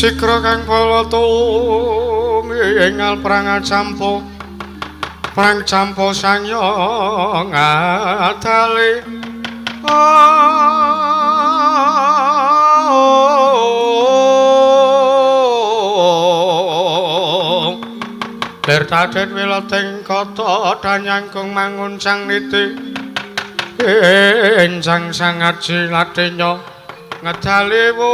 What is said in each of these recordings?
Sikra kang palatung enggal perang campo sanyong adale Bertaden wilating kata danyangkung mangun sang niti enjang sangat jilatenya ngedali wus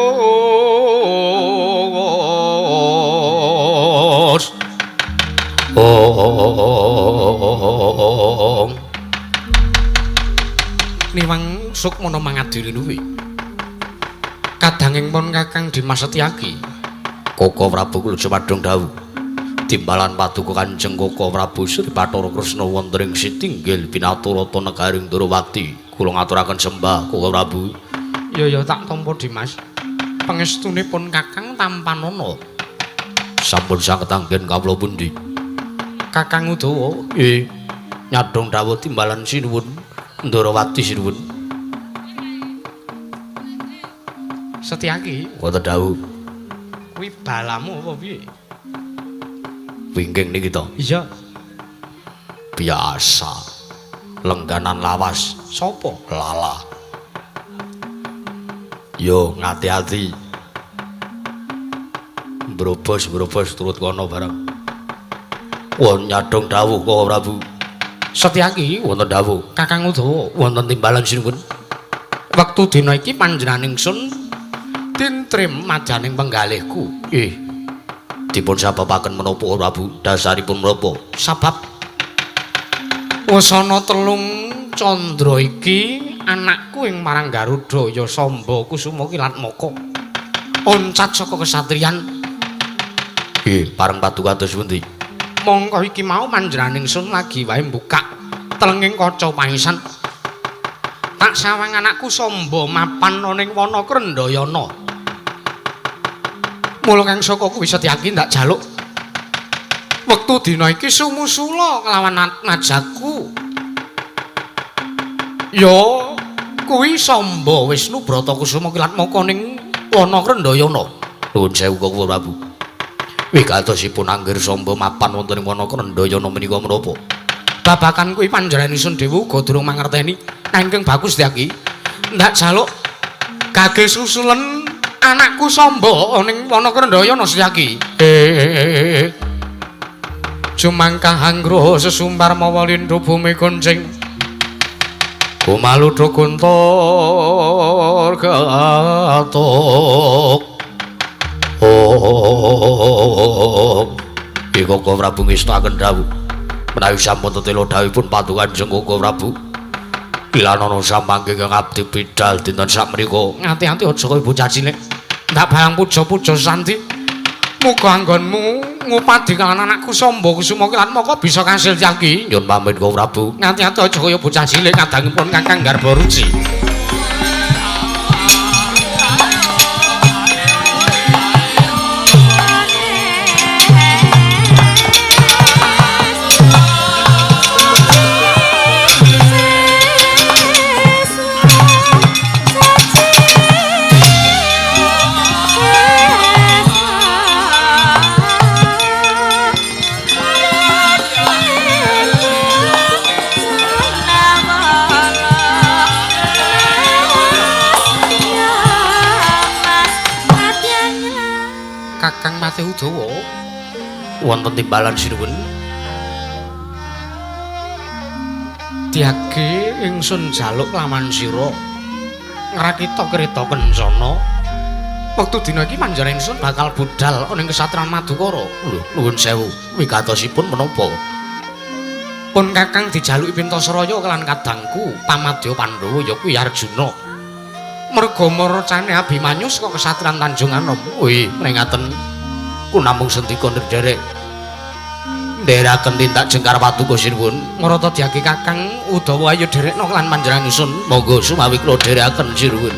niwang sukmana mangadili nuwi kadanging pun Kakang Dimas Setyaki Koko Prabu kula jumadung dawuh timbalan paduka Kanjeng Koko Prabu Sri Bathara Kresna wonten ing Sitinggil Pinaturata Negaring Durawati kula ngaturaken sembah Koko Prabu. Ya tak tampa Dimas. Pangestunipun Kakang tampanana. Sampun saged anggen kawula pundi? Kakang Udawa. Nggih. Nyadong dawuh timbalan sinuwun Durawati sinuwun. Setyaki. Wonten dawuh. Kuwi balamu apa piye? Wingking niki to. Iya. Biasa. Lengganan lawas. Sopo? Lala. Yo ngati-ati. Brobos turut kono bareng. Won nyadong dawuh Koko Prabu. Setyaki wonten dawuh. Kakang Udawa wonten timbalan sinuwun. Wektu dina iki panjenengan ingsun tintrim majaning penggalihku. Dipun sababaken menapa Prabu? Dasaripun menapa? Sabab wasana telung candra iki anakku ing marang Garuda ya Samba Kusuma Kilatmaka oncat saka kesatriyan. Nggih, pareng paduka kados pundi? Mongko iki mau panjenengan ingsun lagi wae mbukak telenging kaca pangisan. Tak sawang anakku Samba mapan ning wana Krendayana. Mula kang saka kuwi Setyaki ndak jaluk. Wektu dina iki sumusula kelawan najaku. Ya kuwi Samba Wisnu Bratakusuma Kilatmaka ning wana Krendayana. Nuwun sewu Koko Prabu. Wigatosipun anggir Samba mapan wonten ing wana Krendayana menika menapa? Babakan kuwi panjenengan ingsun dhewe uga durung mangerteni. Nanging bagus Setyaki. Ndak jaluk gage susulen anakku Samba ning wana Krendayana Setyaki. Jumangkah anggra sesumbar mawa lindhu bumi gonceng. Kumaludha guntur gatok. Iki Koko Prabu ngestaken dawuh. Menawi sampun tetela dawuhipun paduka Kanjeng Koko Prabu. Bilanana samangke kang abdi bidal dinten sakmenika. Ngati-ati aja kaya bocah cilik. Ndak barang puja-puja santi. Muga anggonmu ngupadi kaliyan anakku Samba Kusuma Kilatmaka bisa kasil Setyaki. Nyuwun pamit Koko Prabu. Ngati-ati aja kaya bocah cilik kadangipun Kakang Garbaruci. Kakang Mate Udawa wonten timbalan sinuwun. Diage ingsun jaluk lawan sira ngrakita kreta kencana. Wektu dina iki panjenengan ingsun bakal budhal ning kesatran Madukara. Lho, nuwun sewu. Wigatosipun menapa? Pun Kakang dijaluki Pintasaraya kelan kadangku pamadya Pandhawa ya kuwi Arjuna. Merga marcane Abimanyu saka kesatran Tanjung Anom. Wih, mrengaten ku namung sendika nderek. Ndherekaken tindak jengkar paduka sinuwun. Marata diaki Kakang Udawa ayo derekno kelan panjenengan ingsun. Monggo sumawi kula dherekaken sinuwun.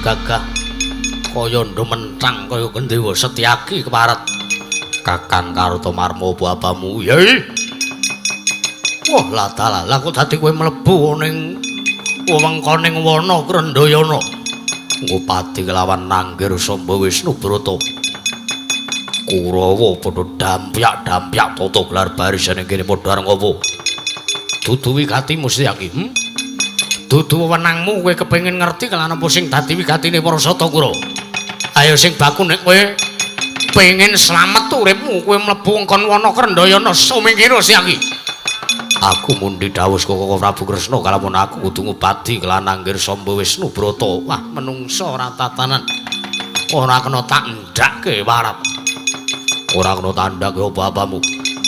gagah kaya ndementang kaya Gendewa Setyaki keparet Kakang Kartomarma bapamu. Yai. Wah, ladalah kok dadi kowe mlebu ning wewengkoning wana Krendayana. Ngupati kelawan Nanggir Samba Wisnu Brata. Kurawa padha dampyak tata gelar barisan ing kene padha areng apa? Dudu wigatimu Setyaki. Dudu wewenangmu kowe kepengin ngerti kelan apa sing dadi wigatine para Satakura. Ayo sing baku nek kowe pengen slamet uripmu kowe mlebu ngkon wana Krendayana sumingkira Setyaki. Aku mundi dawuh Koko Prabu Kresna kalamun aku kudu ngobati kelan Nanggir Samba Wisnu Brata. Wah, menungsa ora tatanan. Ora kena tak ndhakke warap. Ora kena tandhake apa-apamu.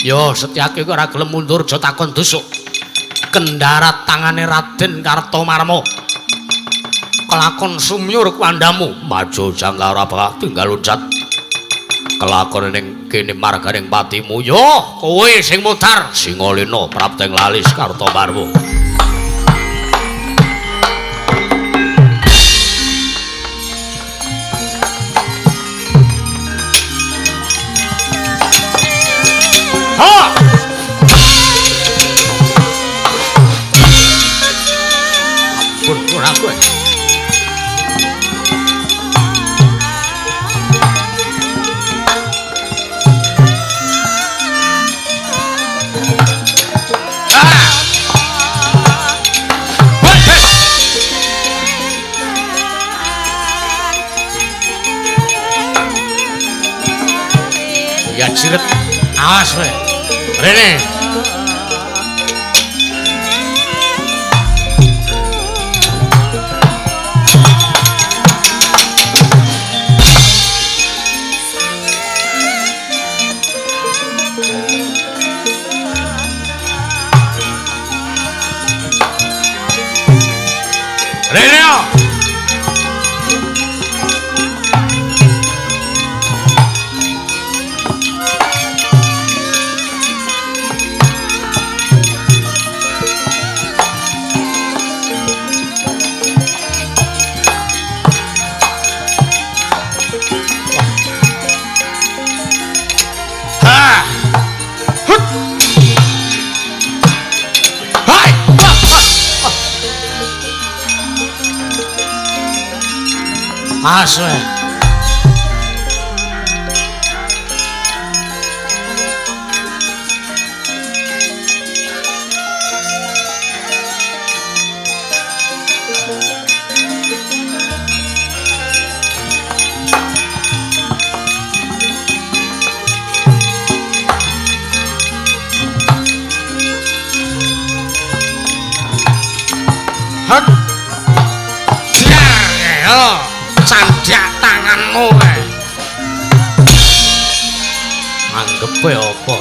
Ya Setyaki ora gelem mundur aja takon dusuk. Kendarat tangane Raden Kartomarma. Kelakon sumyur kuandamu, maju jangka ora bakal tinggal loncat. Kelakon ning kene marganing patimu, yo kowe sing mutar Singalena prapteng lalis Kartomarma. Ha! Ampun aku. Ya ciret, awas we. Rene. Rene. Aswe. Hot. Ya. Candhak tanganmu kae. Anggepe apa?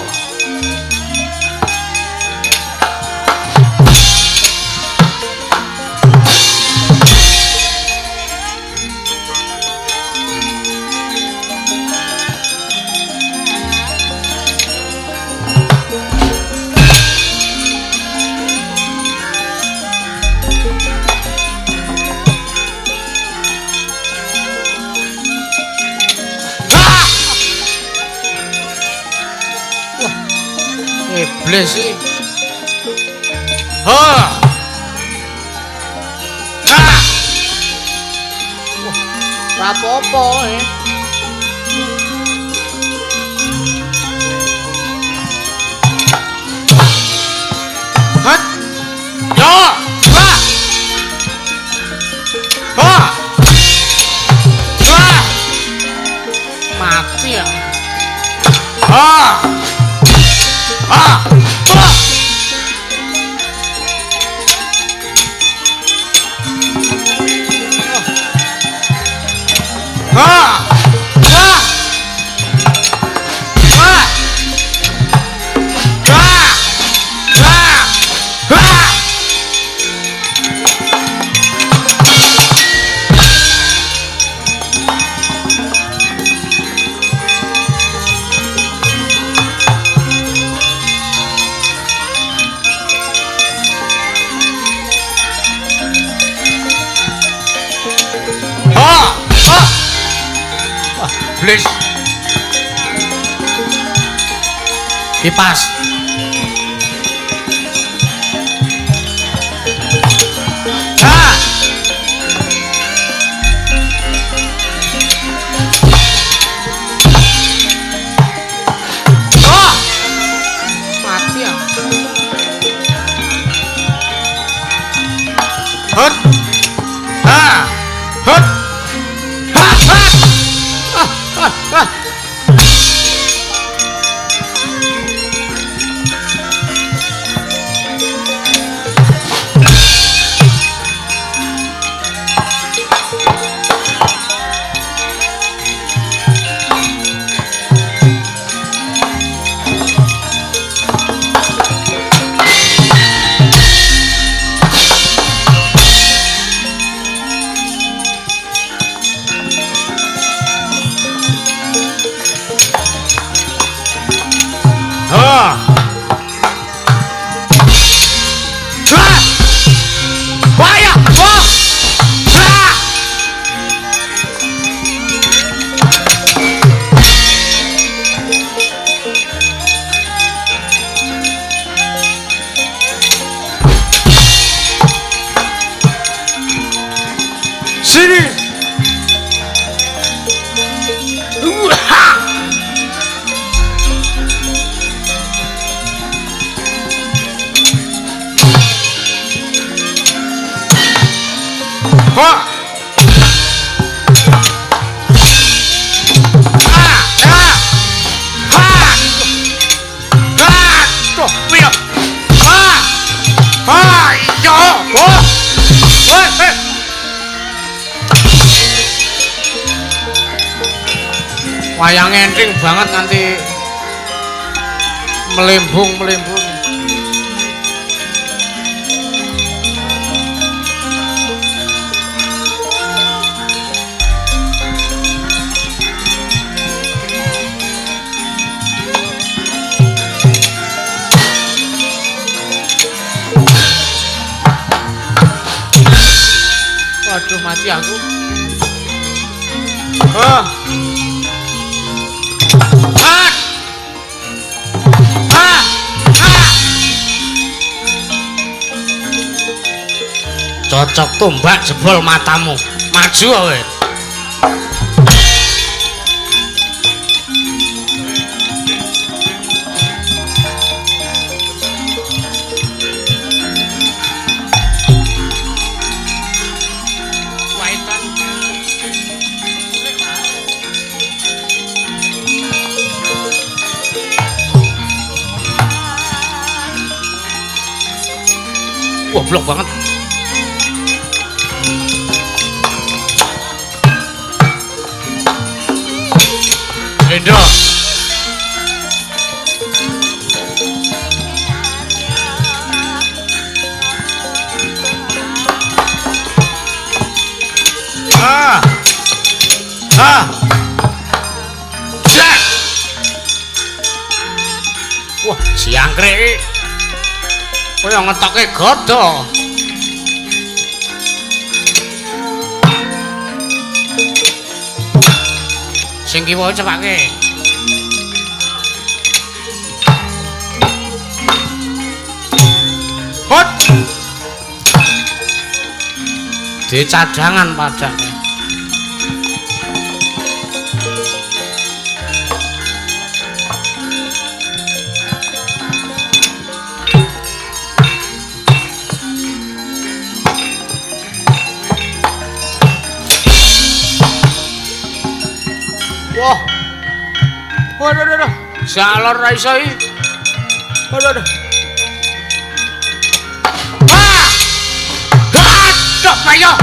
Iblis iki. Ha. Ha. Ora apa-apa Hat. Ya. Ha. Ha. Ha. Mati ya. Ha. Ah! Ah! Ah! Kipas. Hut. Ha. Hut. Ha. Ha. Ah. Sini. Ha. Wayang entring banget nanti melembung. Waduh, mati aku. Cocok tombak jebol matamu. Maju kowe. Waitan. Wah, blok banget. Indo. Wah, siangkrek. Kaya ngetoke godho. Sing kiwa cepake. Hot. Di cadangan padake. Wah. Waduh. Jalur ra iso iki. Waduh. Stop ayo.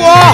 Wah.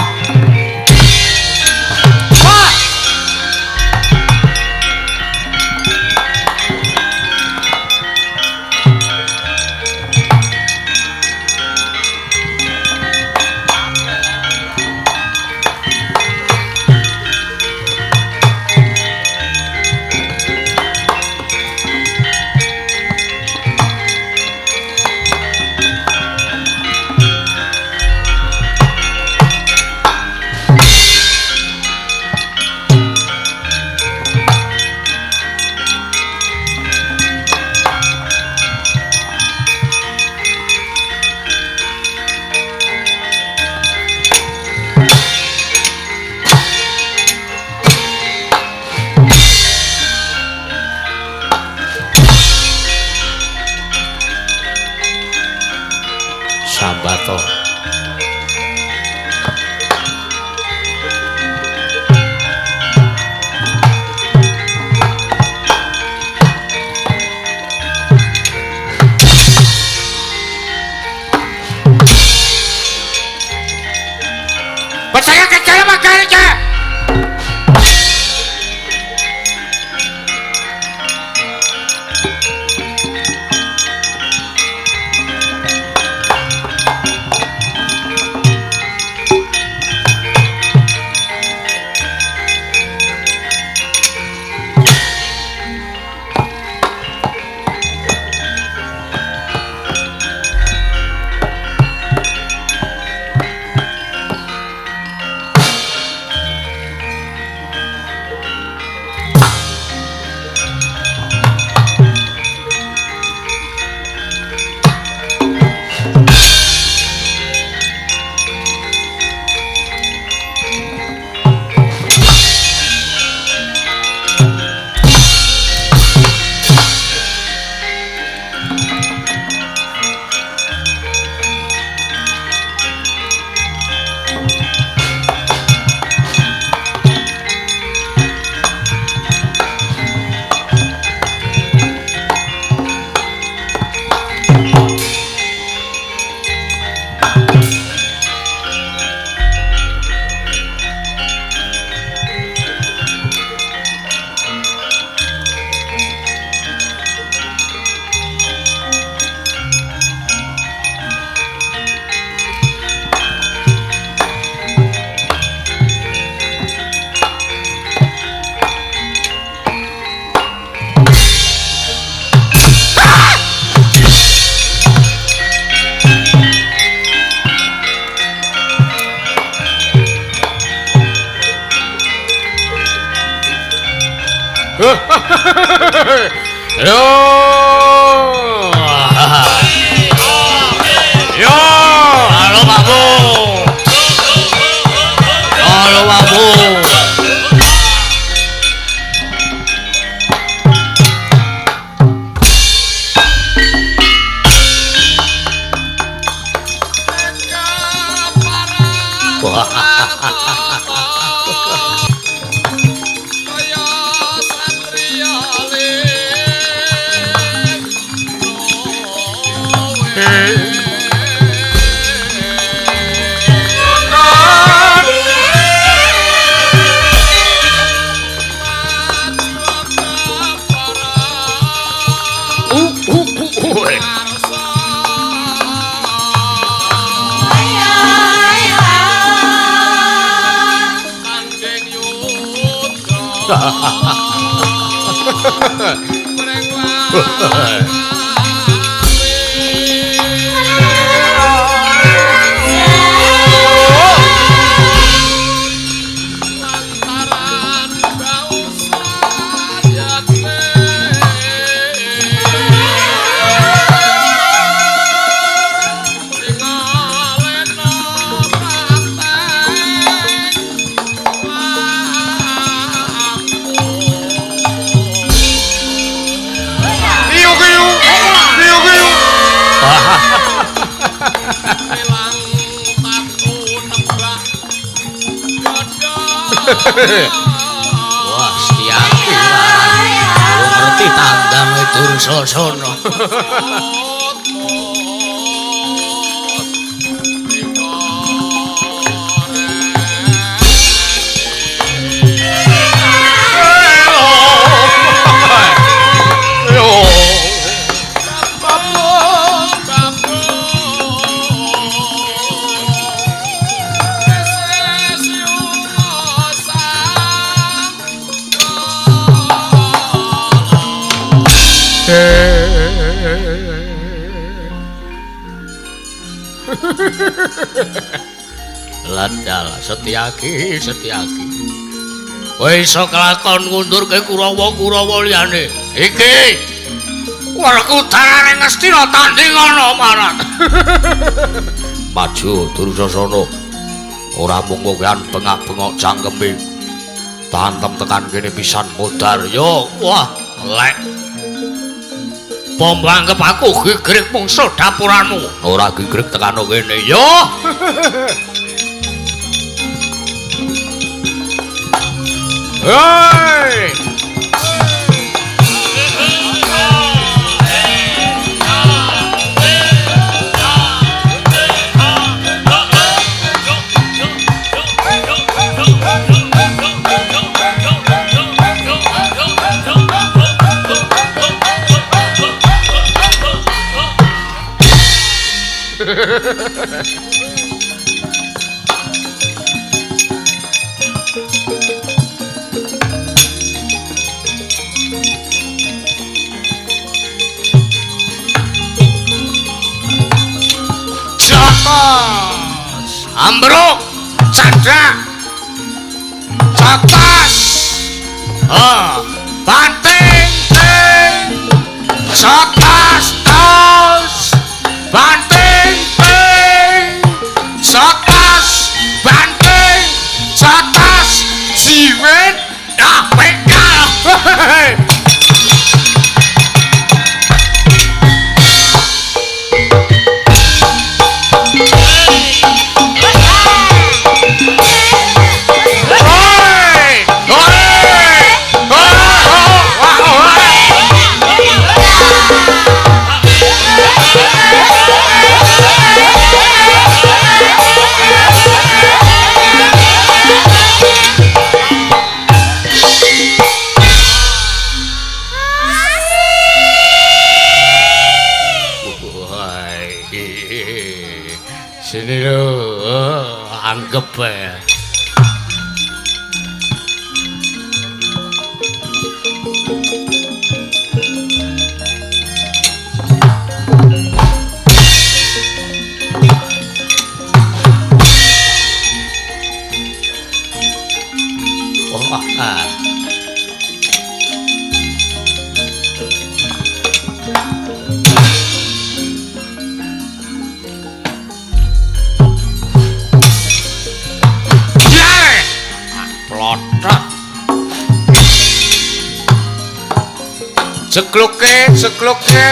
Sambato. Percaya kecil makanya. Yo. Yo, halo Pak Bu. Halo Pak Bu. Wah, Setyaki lu ngerti tandang Dursasana. Ladal Setyaki. Kowe iso kelakon ngundurke Kurawa liyane. Iki Werkudara Ngastina tandingana marat. Maju Dursasana. Ora mung kowean bengak-bengok cangkeme. Tantem tekan kene pisan modar yo. Wah, lek Apa mbanggep aku gigrik mungsuh dapuranmu? Ora gigrik tekano kene yo. Hei! Jotos ambruk cadak jotos banting ting jotos tos banting ting jotos banting jotos siwit apekal. Sini lo, anggap ya. Jekluke, jekluke,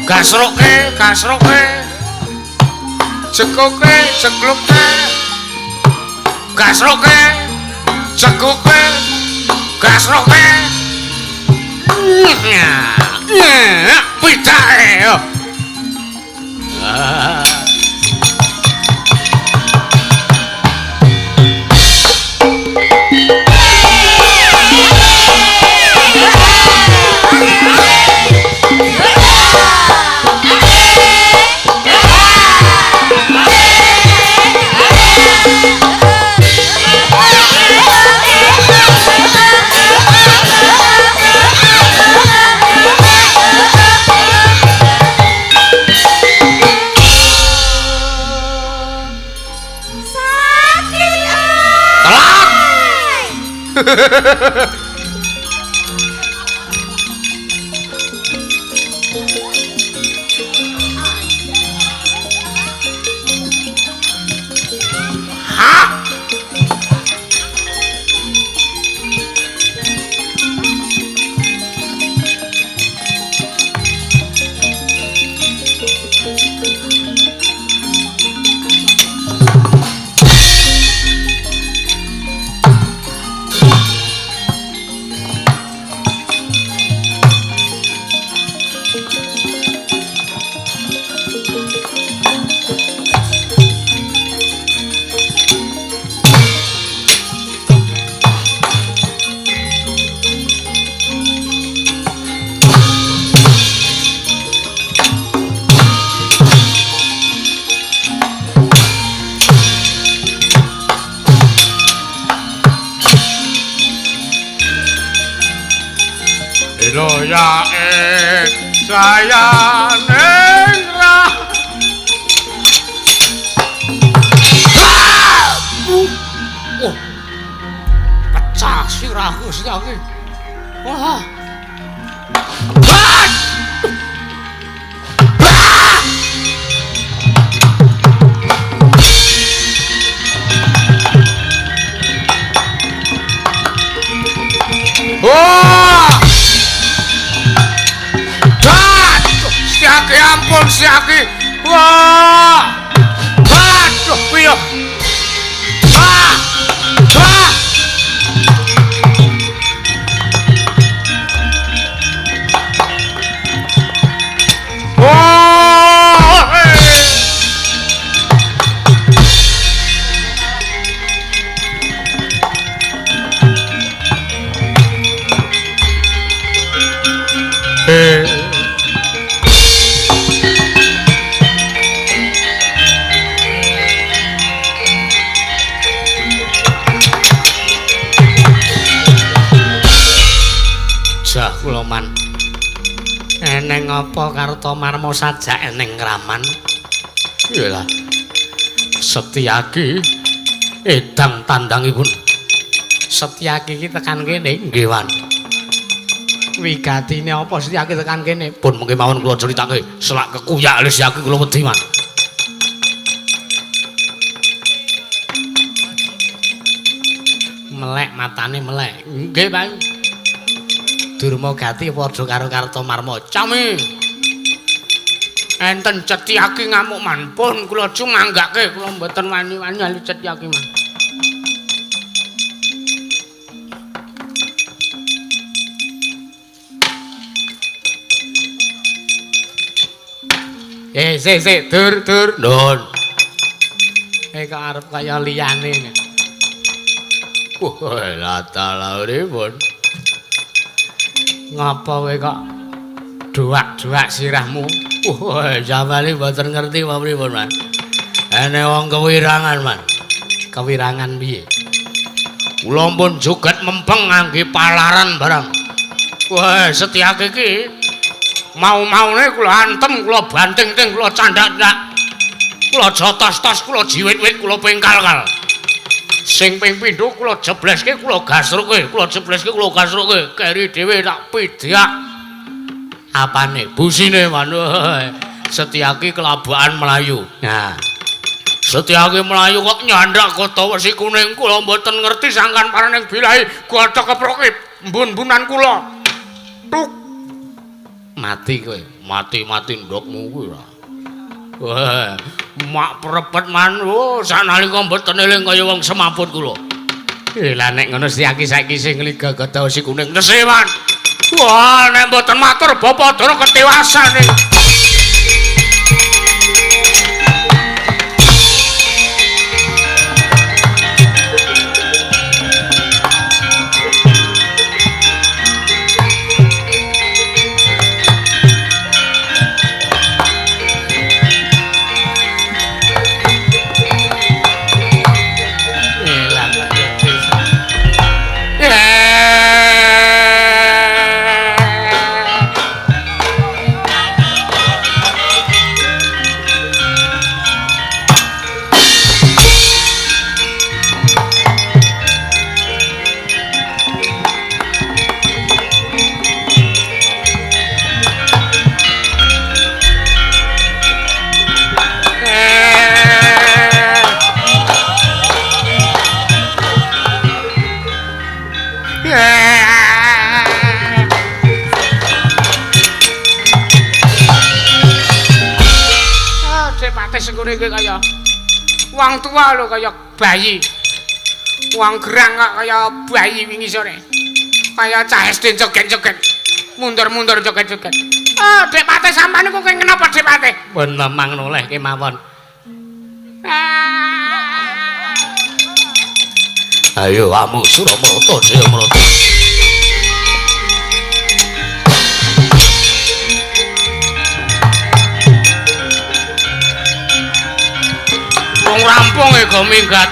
gasroke, gasroke, jekluke, jekluke, gasroke, jekluke, gasroke, pitae. Doyae sayane ra pecah sirahku sirahku. Wah. eneng apa Kartomarma sajak eneng kraman. Iyalah. Setyaki edang tandangipun. Setyaki iki tekan kene nggih Wan. Wigatine apa Setyaki tekan kene? Pun mengke mawon kula critake selak kekuyak le Setyaki kula wedi Wan. Melek matane melek. Nggih, Pak. Durmagati padha karo Kartomarma. Cami. Enten Setyaki ngamuk man pun kula cumanggake kula mboten wani-wani ali Setyaki man. Dur. Nun. Kok arep kaya liyane. Wah, lata-lauripun. Ngapa kowe kok duak-duak sirahmu? Wah, sampeyan mboten ngerti apa pripun, Man. Ene wong kewirangan, Man. Kewirangan piye? Kula pun joget mempeng ngangge palaran barang. Wah, Setyaki iki mau-maune kula antem, kula banting-ting, kula candak-candak. Kula jotos-tos, kula jiwit-wit, kula pengkal-kal. Sing ping pindho kula jebleske, kula gasruke, keri dhewe tak pidak. Apane? Busine manut. Setyaki kelabakan Melayu. Nah. Setyaki Melayu kok nyandak kota Wesi Kuning, kula mboten ngerti sangkan paraning bilahi godhog keproke mbun-mbunan kula. Tuk. Mati kowe, mati-mati ndokmu kuwi ora. Wah, mak prepet man, sanalika mboten eling kaya wong semaput kula. Lah nek ngono Setyaki saiki sing liga godhog Wesi Kuning nese man. Wah, nek mboten matur Bapak Dara ketewasane. Kaya wong tua lho kaya bayi. Wong gerang kok kaya bayi wingi sore. Kaya cah SD joget-joget. Mundur-mundur joget-joget. Oh, Dek Patih sampean niku kenapa Dek Patih? Pun memang noleh kemawon. Ayo kamu Suramarta Jayamrata. Wong rampung e go minggat.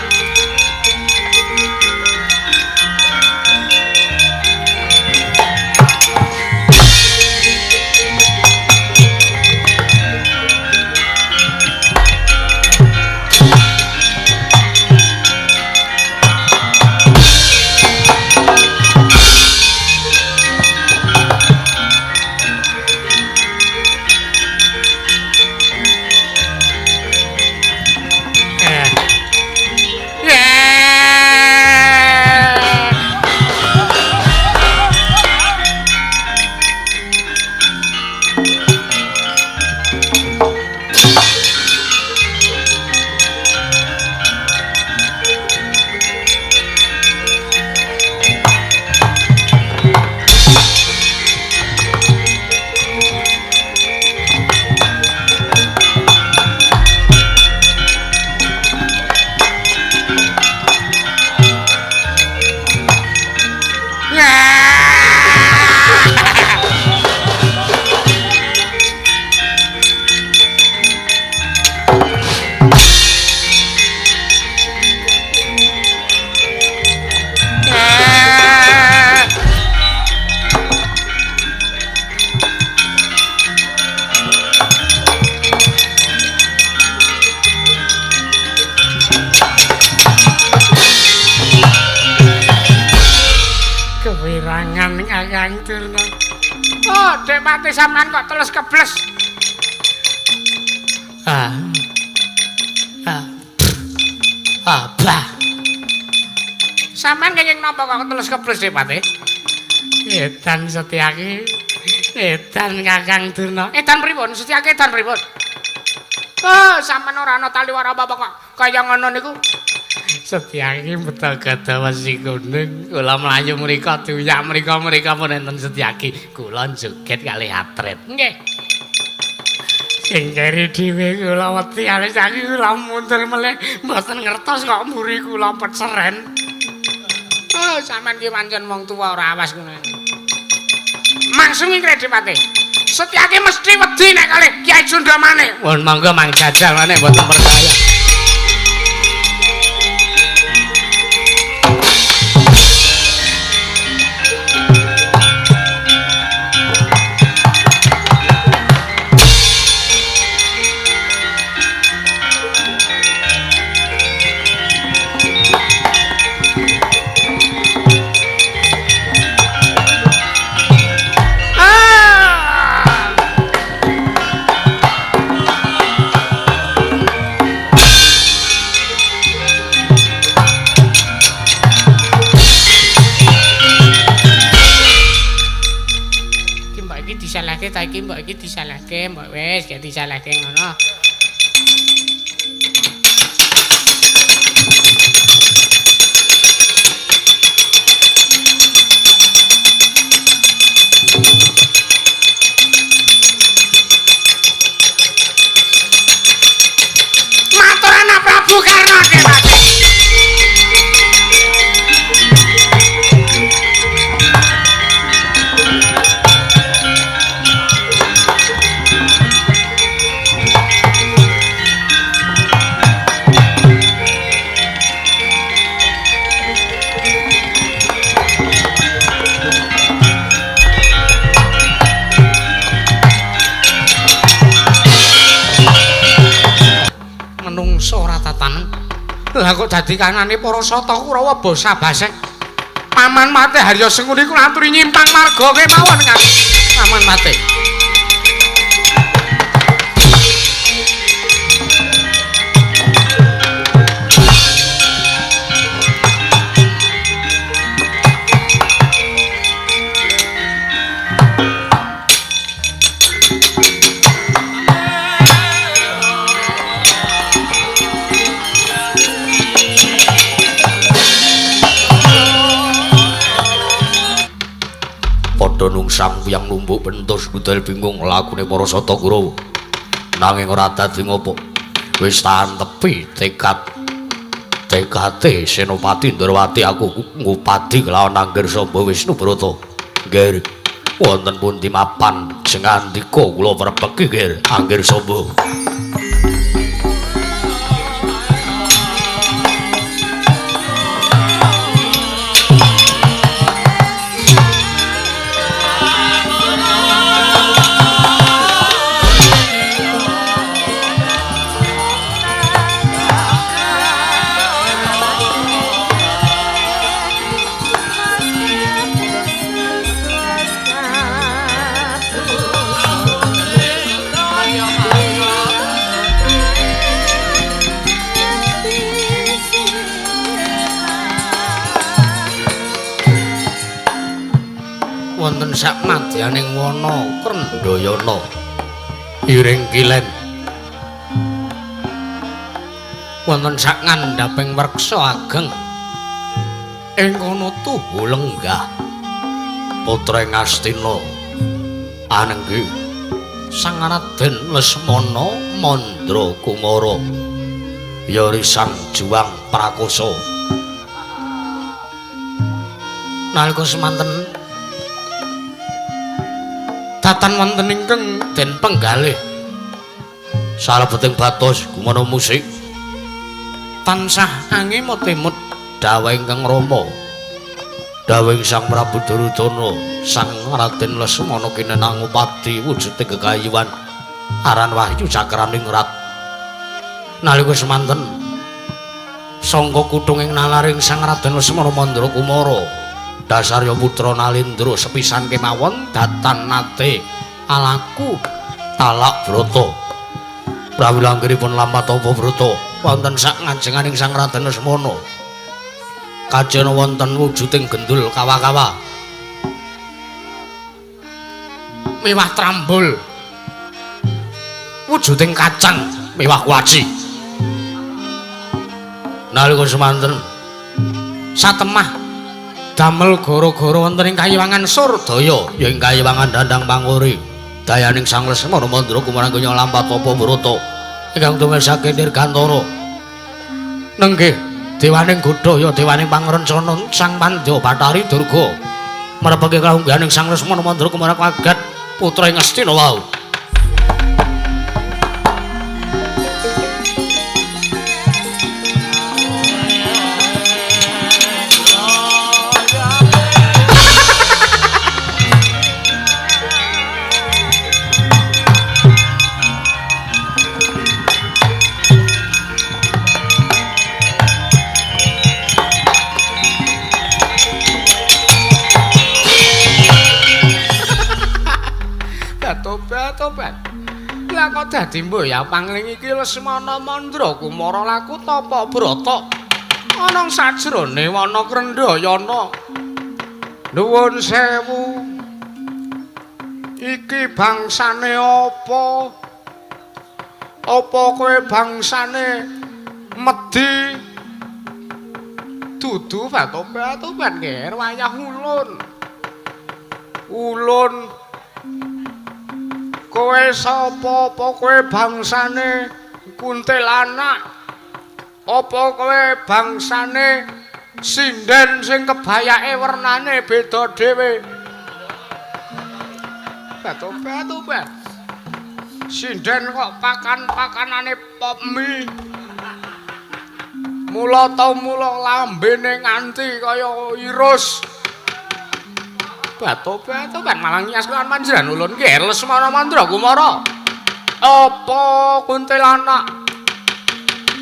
Kakang Durna. Oh, Dek Pati sampean kok teles kebles. Bah. Sampean kenging napa kok teles kebles Dek Pati? Edan Setyaki. Edan Kakang Durna. Edan pripun? Setyaki edan pripun? Oh, sampean ora ana tali wara apa kok kaya ngono niku. Setyaki betul gada wesi kuning. Kula mlayu mrika duyak mrika pun enten Setyaki. Kula joget kalih atret. Nggih. Sing keri dhewe kula wedi alis saiki kula mundur melih mboten ngertos kok mburi kula peceren. Oh, sampean ki pancen wong tuwa ora awas ngono. Mangsungi Kredipati. Setyaki mesti wedi nek kalih Kyai Jundamane. Mun monggo mang jajal maneh mboten percaya. Disalahke ta iki mbok iki disalahke mbok wis gak disalahke ngono. Matur ana Prabu Karna Dewati. Lah kok dadi kanane para Sata Kurawa Basa Basek. Paman Mate Harya Senguni kula aturi nyimpang marga kemawon Kang. Paman Mate. Nungsang yang numbuk bentus budal bingung lakune para Sata Kurawa. Nanging ora dadi ngopo. Wis tahan tepi tekate Senopati Ndrawati aku ngupadi kelawan Anggir Samba Wisnu Brata. Nggih. Wonten pundi mapan sing andika kula wrebeki nggih Anggir Samba. Wonten sak madyaning wana Krendayana iring kilen wonten sak ngandhaping werksa ageng ing kono tuhu lenggah putra Ngastina anenggi Sang Raden Lesmana Mandra Kumara ya risang juang prakoso nalika semanten tatan wonten ingkang den penggalih salebeting batos gumana musik tansah angemotemut dawuh ingkang Rama dawuh Sang Prabu Duryudana Sang Raden Lesmana kinenang upati wujuding gegayuhan aran Wahyu Cakraning Rat nalika semanten sangka kuthung ing nalaring Sang Raden Lesmana Mandra Kumara Dasarya putra Nalindra sepisan kemawon datan nate alaku talak brata. Prawilanggenipun Lampatapa Brata wonten sak ngajenganing Sang Raden Lesmana. Kajana wonten wujuding gendul kawa-kawa. Mewah trambul. Wujuding kacang mewah kuaci. Nalika semanten satemah damel gara-gara wonten ing Kayiwangan Surdaya ya ing Kayiwangan Dandang Panguri dayaning Sang Lesmana Mandra kumarangkanya Lampatapa Brata ingkang tumesake Dirgantara nenggih dewaning Godhaya dewaning Pangrencana Sang Pandya Bathari Durga marepake kalunggahaning Sang Lesmana Mandra kumarang kagat putra ing Astina wau. Tobat. Lah kok dadi mboya pangling iki Lesmana Mandra Kumara laku tapa brata. Ana sajrone wana Krendhayana. Nuwun sewu. Iki bangsane apa? Apa kowe bangsane Medi? Dudu tobat nggih wayah ulun. Ulun kowe sapa apa kowe bangsane kuntilanak apa kowe bangsane sinden sing kebayake wernane beda dhewe tobat sinden kok pakanane pop mie mula lambene nganti kaya irus tobat malah ngias kan panjenengan ulun nggih Lesmana Mandra Kumara. Apa kuntilanak?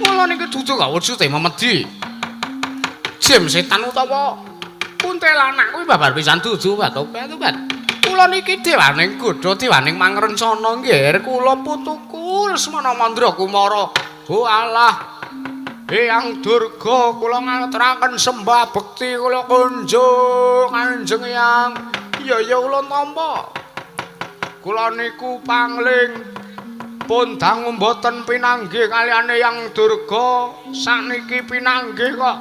Ulun iki dudu kok wujude memedi. Jim setan utawa kuntilanak kuwi babar pisan dudu tobat. Ulun iki dewaning Godha dewaning Mangrencana nggih kula putuku Lesmana Mandra Kumara. Oh Allah. Eyang Durga kula ngaturaken sembah bekti kula kunjung Kanjeng Eyang. Ya ulun tampa. Kula niku pangling pun dangu mboten pinanggih kaliyan Eyang Durga. Sakniki pinanggih kok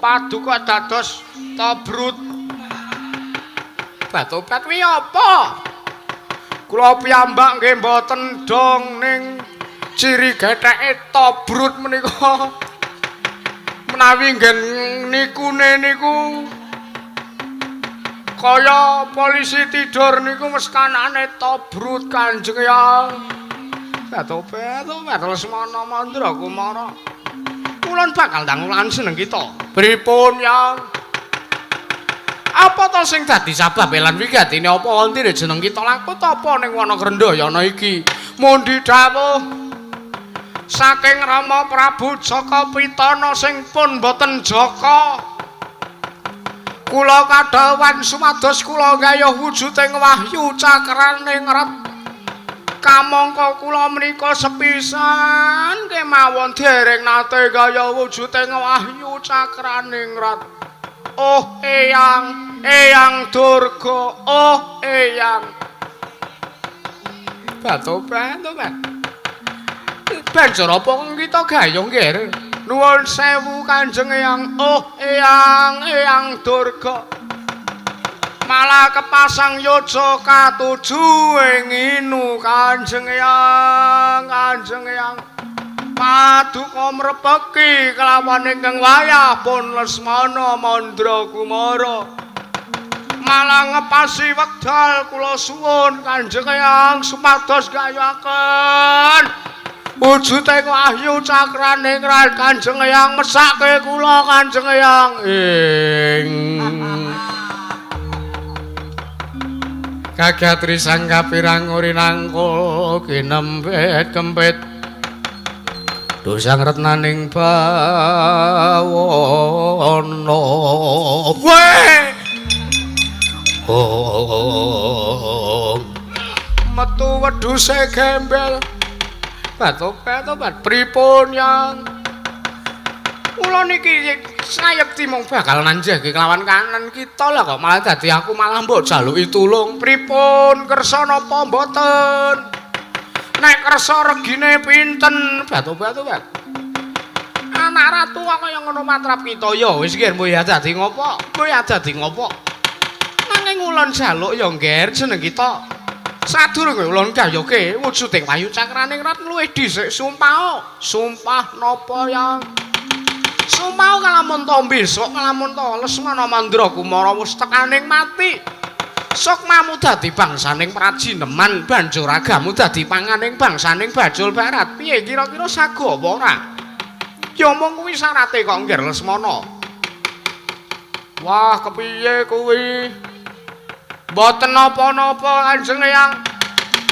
paduka dados tobrut. Tobat kuwi apa? Kula piyambak nggih mboten dong ning ciri getheke tobrut menika menawi nggen niku kaya polisi tidur niku meskanane tobrut Kanjeng ya. Tobat Lesmana Mandra Kumara. Ulun bakal dangulan seneng kita. Pripun ya? Apa to sing dadi sabab lan wigatine apa wonten jeneng kita laku ta apa ning wana Krendhayana iki? Mundi dawuh saking Rama Prabu Jaka Pitana sing pun boten Jaka kula kadhawan sumados kula gayuh wujuding wahyu cakraning ret kamangka kula menika sepisan kemawon dereng nate gayuh wujuding wahyu cakraning ret. Oh Eyang Durga, oh Eyang. Tobat. Banjur apa kita gayung nggih? Nuwun sewu Kanjeng Eyang. Oh Eyang Durga. Malah kepasang yoja katuju ing inu Kanjeng Eyang. Paduka mrepeki kelawan ingkang wayah pun Lesmana Mandra Kumara. Malah ngepasi wekdal kula suwun Kanjeng Eyang supados gayuhaken wujuding wahyu cakraning ran Kanjeng Eyang mesake kula Kanjeng Eyang ing kagatri sang kapirang urinangkul kinempet kempit dosang retnaning bawana. Weh Oh, metu wedhuse gembel. Bat pripun yang kula niki sayekti mung bakal nanjake kelawan kanan kita lah kok malah dadi aku malah mbok jaluki tulung. Pripun kersa napa mboten? Nek kersa regine pinten? Bat. Anak ratu kaya ngono matrap kita ya wis nggih mboh ya dadi ngopo? Kowe ya dadi ngopo? Nanging ulun jaluk ya nggih jeneng kita. Sadurunge ulun gayoke wujuding Wayu Cakraning Rat luwih dhisik sumpah napa yang sumpah kalamun to besok kalamun to Lesmana Mandra Kumara wis tekaning mati sok mamu dadi bangsaning Prajineman banjur ragamu dadi panganing bangsaning Bajul Barat piye kira-kira sago apa ora ya mung kuwi syarate kok nggih Lesmana wah kepiye kuwi mboten napa-napa Kanjeng Eyang.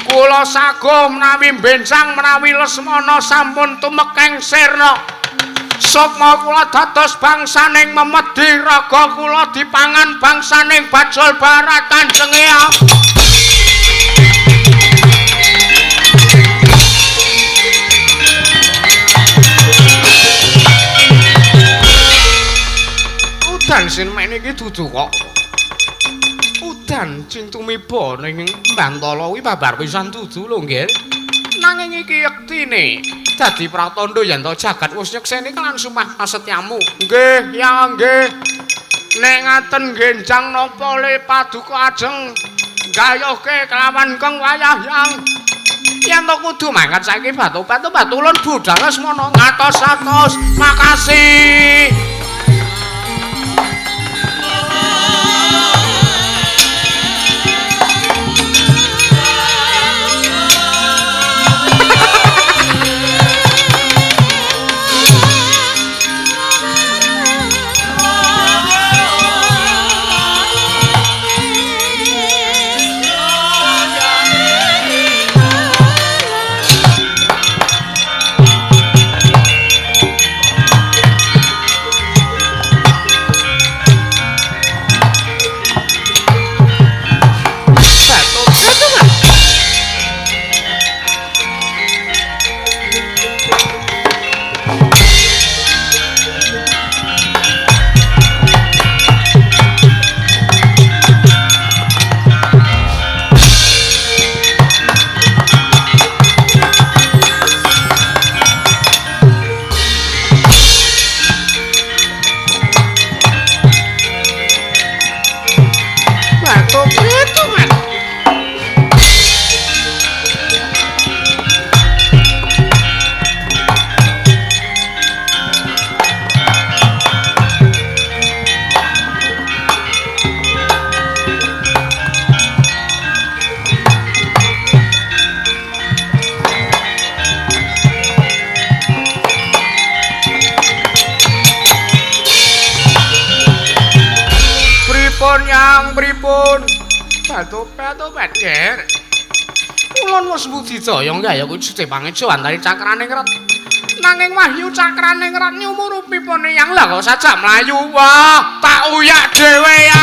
Kula sago menawi benjang menawi Lesmana sampun tumekeng sirna. Sukma kula dados bangsaning Memedi raga kula dipangan bangsaning Bajul Barat Kanjeng Eyang. Udan sinmen iki dudu kok. Dan sing tumiba ning Bantala kuwi babar pisan dudu lho nggih. Nanging iki yektine dadi pratandha yen to jagat wis nyekseni kelan sumpah prasetyamu. Nggih, ya nggih. Nek ngaten genjang napa le paduka ajeng gayuhke kelawan keng wayah yang yen to kudu mangkat saiki batu-batu batulun budal Lesmana ngatos-atos. Makasih. Batu-batu ger. Ulun wis budidaya kaya kuwi sedhe pangejo antari Cakraning Rat. Nanging Wahyu Cakraning Rat nyumurupi-pune yang lah kok sajak mlayu. Wah, tak uyak dhewe ya.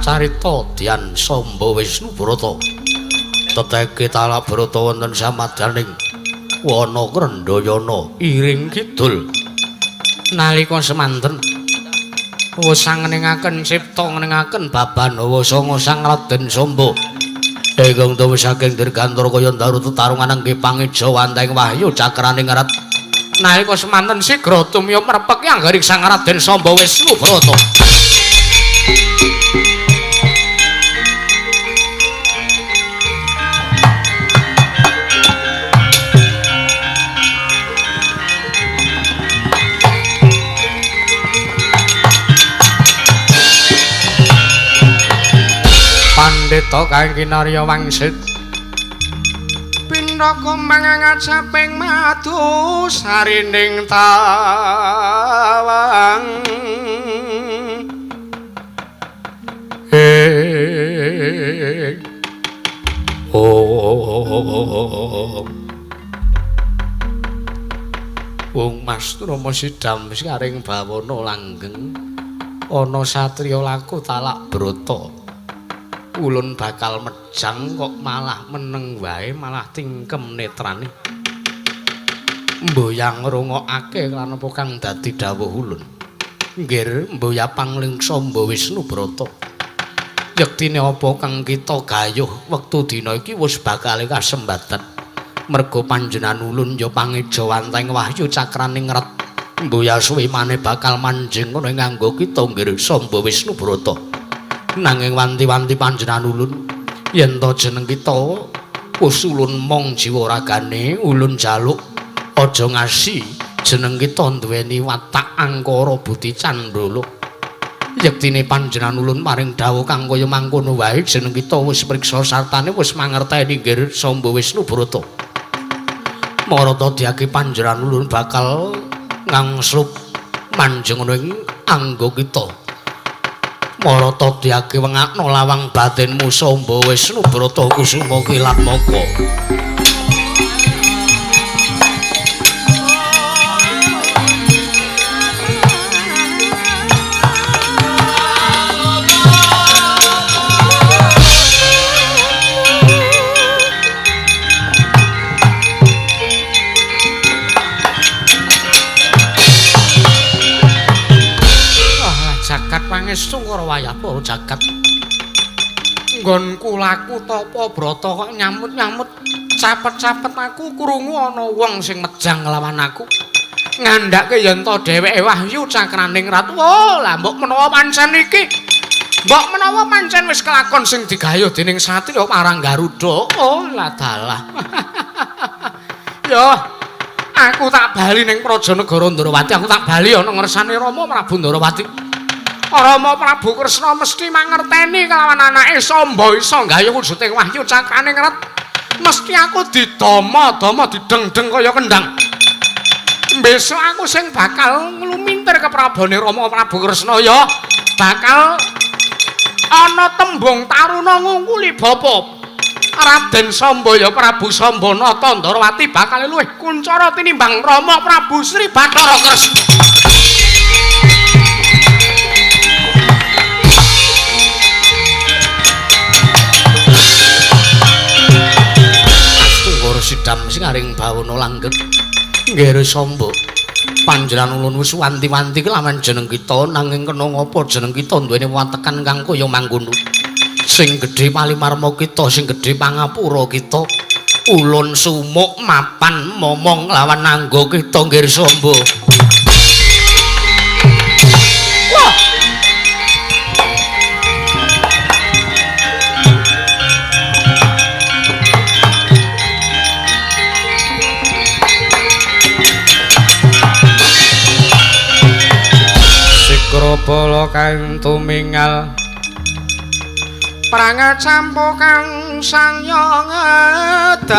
Carita Dyan Samba Wisnu Brata teteke Talabrata wonten samadyaning wana Krendayana iring kidul nalika semanten wusang ngeningaken cipta ngeningaken Babanawa Sanga Sang Raden Samba ingkang dawa saking dirgantara kaya daru tetarungan angge pangeja wanteng Wahyu Cakraning Rat nalika semanten sigra tumya mrepek anggaring Sang Raden Samba Wisnu Brata. Pandita kang kinarya wangsit Pindaka mangangajaping madu sarining tawang Wong Mas Rama sidam saring bawana langgeng ana satriya laku talak brata ulun bakal mejang kok malah meneng wae malah tingkem netrane mboyang ngrungokake lan apa kang dadi dawuh ulun nggir mboya panglingsa Mbah Wisnu Brata yektine apa kang kita gayuh wektu dina iki wis bakal kasembatan merga panjenengan ulun ya pangeja wanteng wahyu cakraning ngret mboya suwe maneh bakal manjing ngono nganggo kita nggir Mbah Wisnu Brata nanging wanti-wanti panjenengan ulun yen to jeneng kita wis ulun mong jiwa ragane ulun jaluk aja ngasi jeneng kita duweni watak angkara budi candala yektine panjenengan ulun maring dawuh kang kaya mangkono wae jeneng kita wis priksa sartane wis mangerteni nggir Mbah Wisnu Brata marata diake panjenengan ulun bakal ngangslup manjing ngono ing anggo kita marata diake wengakno lawang batinmu Mbah Wisnu Brata kusuma kilat moko pangestu karo wayah para jagat nggonku laku tapa brata kok nyamut-nyamut capet-capet aku krungu ana wong sing mejang lawan aku ngandhake yen to dheweke wahyu cakraning ratu lah mbok menawa pancen iki mbok menawa pancen wis kelakon sing digayuh dening satriya marang Garuda lah dalah yo aku tak bali ning Prajanegara Ndarawati aku tak bali ana ngersane Rama Prabu Ndarawati Rama Prabu Kresna mesti mangerteni kelawan anake Samba isa nggayuh wujuding wahyu cakraning ret. Mesti aku didama-dama dideng-deng kaya kendang. Besok aku sing bakal nglumintir ke prabone Rama Prabu Kresna ya bakal ana tembung taruna ngungkuli bapa Raden Sambaya Prabu Sambanata Ndarawati bakal luwih kuncara tinimbang Rama Prabu Sri Bathara Kresna. Sidam sing aring bawana langgeng nggih Samba panjenengan ulun wis wanti-wanti kelawan jeneng kita nanging kena ngapa jeneng kita duweni watekan kang kaya mangkono sing gedhe palimarma kita sing gedhe pangapura kita ulun sumuk mapan momong lawan anggo kita nggih Samba. Krobala kang tumingal prangat campo kang sangya ngedali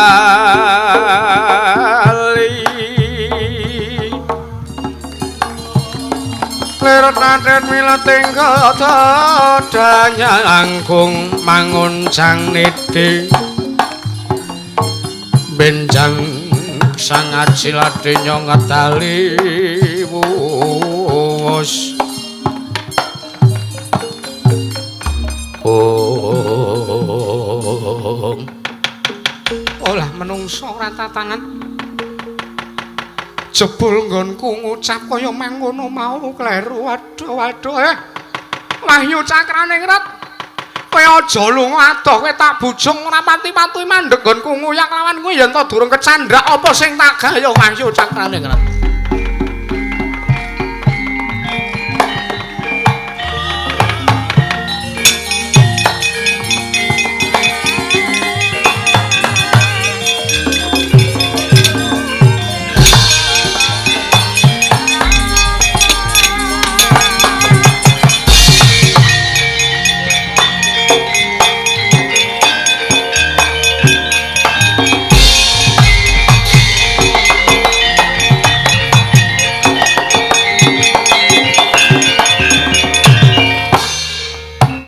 lir naden mileting kadanya langkung manguncang niti benjang sangat siladenya ngedali wus olah menungso ora tatanan jebul nggonku ngucap kaya mangkono mau kleru waduh wahyu cakraning ret kowe aja lunga adoh kowe tak bujung ora pati-pati mandeg nggonku nguyak lawan kowe yen to durung kecandhak apa sing tak gayuh wahyu cakraning ret